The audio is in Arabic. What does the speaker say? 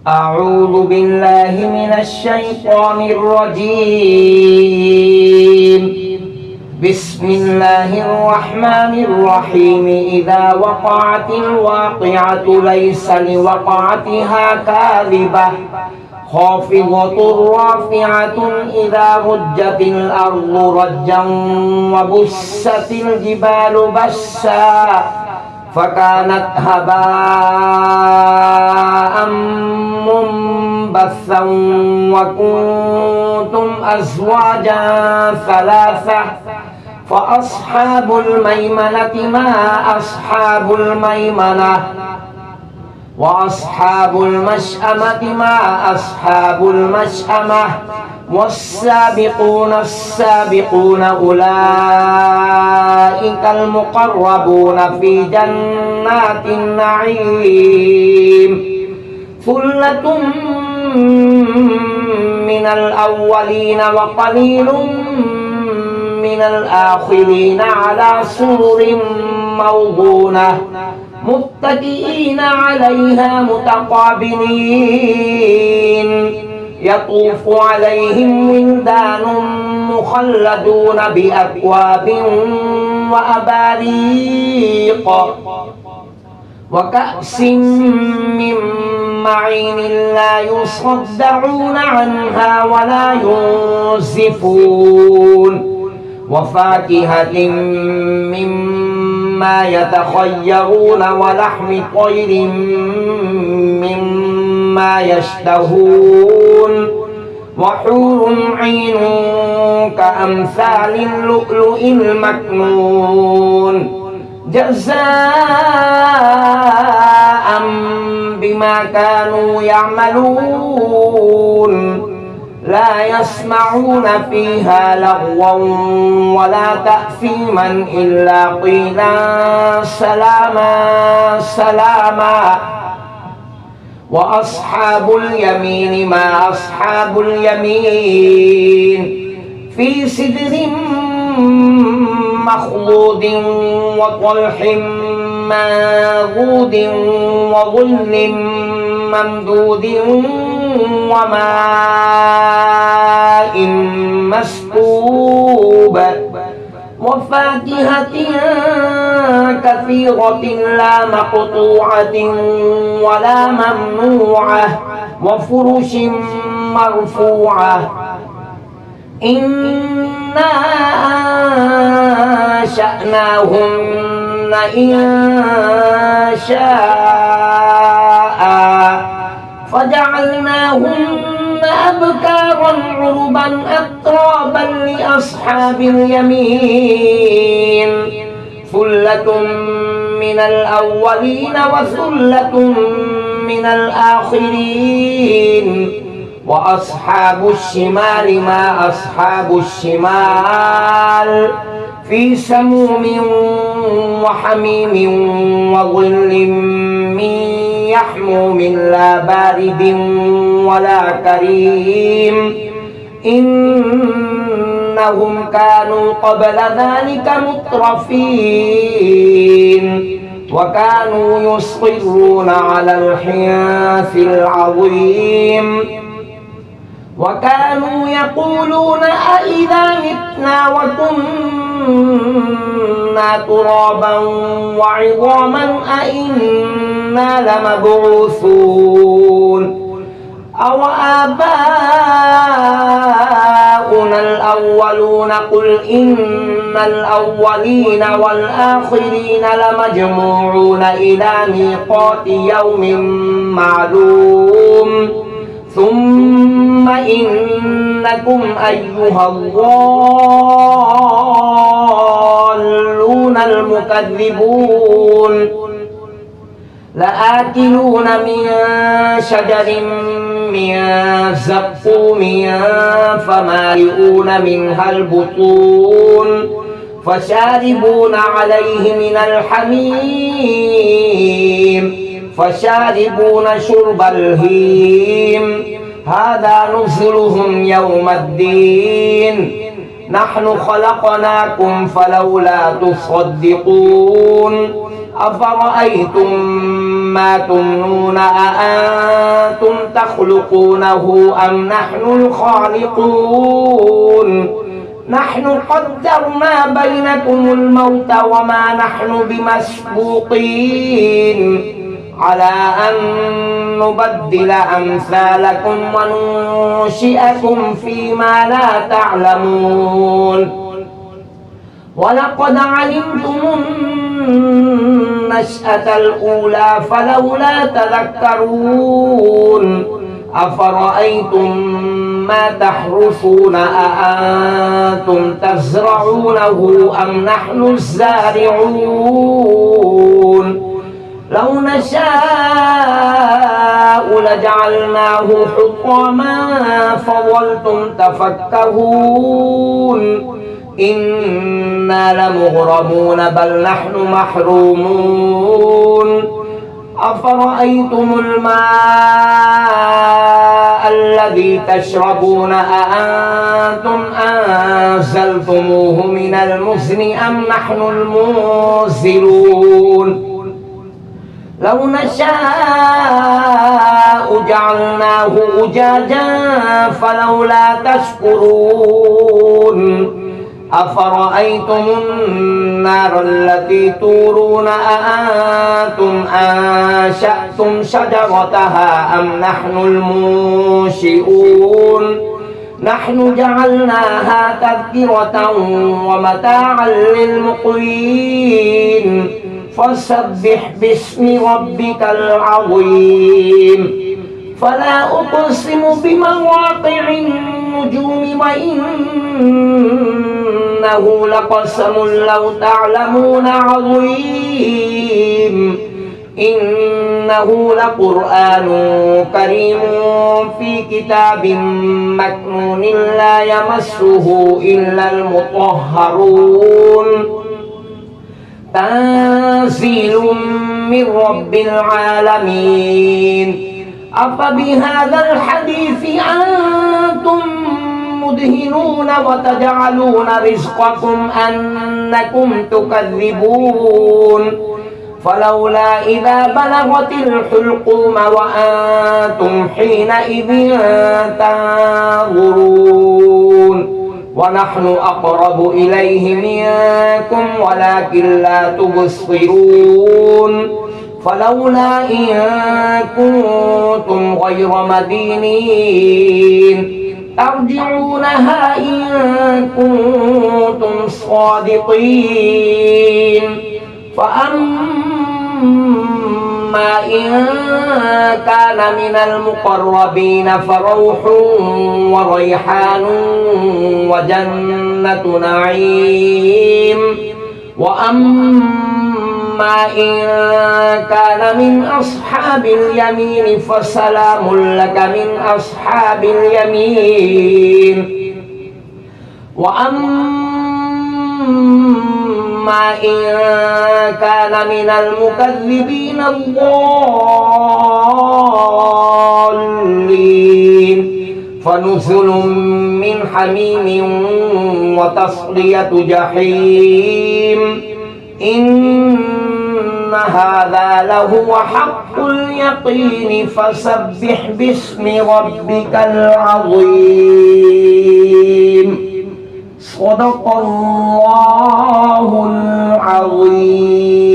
أعوذ بالله من الشيطان الرجيم. بسم الله الرحمن الرحيم. إذا وقعت الواقعة ليس لوقعتها كاذبة خافضة رافعة إذا رجت الأرض رجا وبست الجبال بسا فكانت هباء منبثا وكنتم أزواجا ثلاثة فأصحاب الميمنة ما أصحاب الميمنة وأصحاب المشأمة ما أصحاب المشأمة والسابقون السابقون أولئك المقربون في جنات النعيم ثلة من الأولين وقليل من الآخرين على سرر موضونة متكئين عليها متقابلين يطوف عليهم ولدان مخلدون بأكواب وأباريق وكأس من معين لا يصدعون عنها ولا ينزفون وفاكهة مما يتخيرون ولحم طير مما يشتهون وحور عين كأمثال اللؤلؤ المكنون جزاء بما كانوا يعملون لا يسمعون فيها لغوا ولا تأثيما إلا قيلا سلاما سلاما وأصحاب اليمين ما أصحاب اليمين في سدر مخضود وطلح منضود وظل ممدود وماء مسكوب وفاكهة كثيرة لا مقطوعة ولا ممنوعة وفرش مرفوعة إنا أنشأناهن إنشاء فجعلناهن أبكارا عربا أترابا لأصحاب اليمين ثلة من الأولين وثلة من الآخرين وأصحاب الشمال ما أصحاب الشمال في سموم وحميم وظل من يحموم لا بارد ولا كريم إنهم كانوا قبل ذلك مترفين وكانوا يصرون على الحنث العظيم وكانوا يقولون أإذا متنا وكنا ترابا وعظاما أإنا لمبعوثون أو آباؤنا الأولون قل إن الأولين والآخرين لمجموعون إلى ميقات يوم معلوم ثم إنكم أيها الضالون المكذبون لآكلون من شجر من زقوم فمالئون منها البطون فشاربون عليه من الحميم فشاربون شرب الهيم هذا نزلهم يوم الدين نحن خلقناكم فلولا تصدقون أفرأيتم ما تمنون أأنتم تخلقونه أم نحن الخالقون نحن قدرنا بينكم الموت وما نحن بمسبوقين على أن نبدل أمثالكم وننشئكم فيما لا تعلمون ولقد علمتم النشأة الأولى فلولا تذكرون أفرأيتم ما تحرثون أأنتم تزرعونه أم نحن الزارعون لو نشاء لجعلناه حطاما فظلتم تفكهون إنا لمغرمون بل نحن محرومون أفرأيتم الماء الذي تشربون أأنتم أنزلتموه من المزن أم نحن المنزلون لو نشاء جعلناه أجاجا فلولا تشكرون أفرأيتم النار التي تورون أأنتم أنشأتم شجرتها أم نحن المنشئون نحن جعلناها تذكرة ومتاعا للمقوين فسبح باسم ربك العظيم فلا أقسم بمواقع النجوم وإنه لقسم لو تعلمون عظيم إنه لقرآن كريم في كتاب مكنون لا يمسه إلا المطهرون تنزيل من رب العالمين أفبهذا الحديث أنتم مدهنون وتجعلون رزقكم أنكم تكذبون فلولا إذا بلغت الحلقوم وأنتم حينئذ تنظرون ونحن أقرب إليه منكم ولكن لا تبصرون فلولا إن كنتم غير مدينين ترجعونها إن كنتم صادقين فأما إن كان من المقربين فروح وريحان وجنة نعيم وأما إن كان من أصحاب اليمين فسلام لك من أصحاب اليمين وأما إن كان من المكذبين الضالين فنزل من حميم وتصلية جحيم إن هذا لهو حق اليقين فسبح باسم ربك العظيم صدق الله العظيم.